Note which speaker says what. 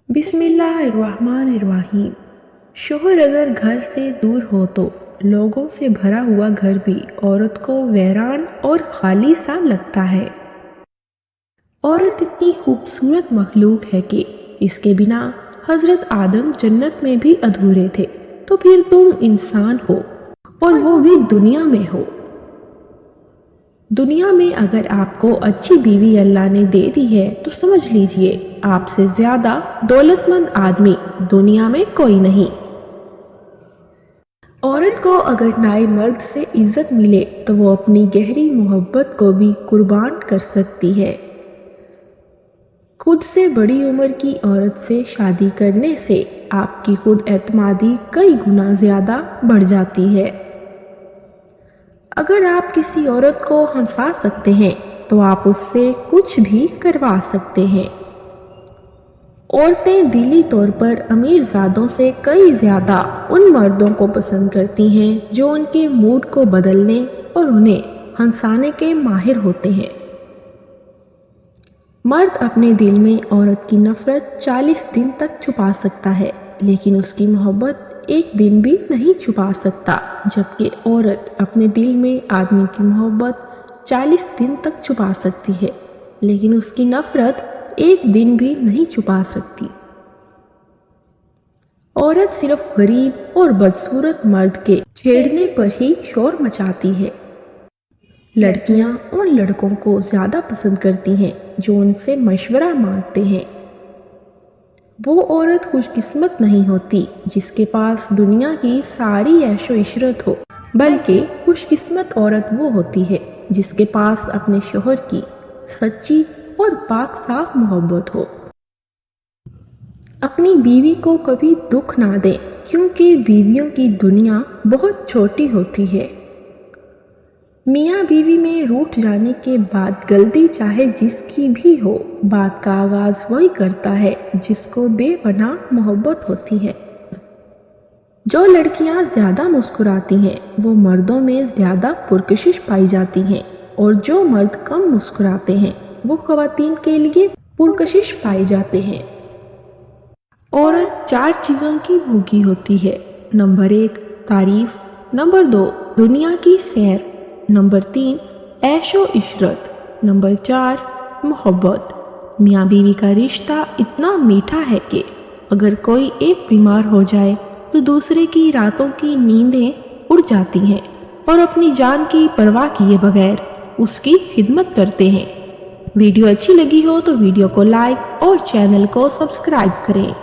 Speaker 1: बिस्मिल्लाहिर्रहमानिर्रहीम। शोहर अगर घर से दूर हो तो लोगों से भरा हुआ घर भी औरत को वीरान और खाली सा लगता है। औरत इतनी खूबसूरत मखलूक है कि इसके बिना हजरत आदम जन्नत में भी अधूरे थे, तो फिर तुम इंसान हो और वो भी दुनिया में हो। दुनिया में अगर आपको अच्छी बीवी अल्लाह ने दे दी है तो समझ लीजिए आपसे ज्यादा दौलतमंद आदमी दुनिया में कोई नहीं। औरत को अगर नए मर्द से इज्जत मिले तो वो अपनी गहरी मोहब्बत को भी कुर्बान कर सकती है। खुद से बड़ी उम्र की औरत से शादी करने से आपकी खुद एतमादी कई गुना ज्यादा बढ़ जाती है। अगर आप किसी औरत को हंसा सकते हैं तो आप उससे कुछ भी करवा सकते हैं। औरतें दिली तौर पर अमीरजादों से कई ज़्यादा उन मर्दों को पसंद करती हैं जो उनके मूड को बदलने और उन्हें हंसाने के माहिर होते हैं। मर्द अपने दिल में औरत की नफरत 40 दिन तक छुपा सकता है, लेकिन उसकी मोहब्बत एक दिन भी नहीं छुपा सकता, जबकि औरत अपने दिल में आदमी की मोहब्बत 40 दिन तक छुपा सकती है, लेकिन उसकी नफरत एक दिन भी नहीं छुपा सकती। औरत सिर्फ गरीब और बदसूरत मर्द के छेड़ने पर ही शोर मचाती है। लड़कियां उन लड़कों को ज़्यादा पसंद करती हैं जो उनसे मशवरा मांगते हैं। वो औरत खुशकिस्मत नहीं होती जिसके पास दुनिया की सारी ऐशो इशरत हो, बल्कि खुशकिस्मत औरत वो होती है जिसके पास अपने शोहर की सच्ची और पाक साफ मोहब्बत हो। अपनी बीवी को कभी दुख ना दें, क्योंकि बीवियों की दुनिया बहुत छोटी होती है। मियाँ बीवी में रूठ जाने के बाद गलती चाहे जिसकी भी हो, बात का आगाज वही करता है जिसको बेपनाह मोहब्बत होती है। जो लड़कियां ज़्यादा मुस्कुराती हैं वो मर्दों में ज़्यादा पुरकशिश पाई जाती हैं, और जो मर्द कम मुस्कुराते हैं वो ख़वातीन के लिए पुरकशिश पाए जाते हैं। औरत 4 चीज़ों की भूखी होती है। नंबर 1 तारीफ, नंबर 2 दुनिया की सैर, नंबर 3 ऐशो इशरत, नंबर 4 मोहब्बत। मियाँ बीवी का रिश्ता इतना मीठा है कि अगर कोई एक बीमार हो जाए तो दूसरे की रातों की नींदें उड़ जाती हैं और अपनी जान की परवाह किए बगैर उसकी खिदमत करते हैं। वीडियो अच्छी लगी हो तो वीडियो को लाइक और चैनल को सब्सक्राइब करें।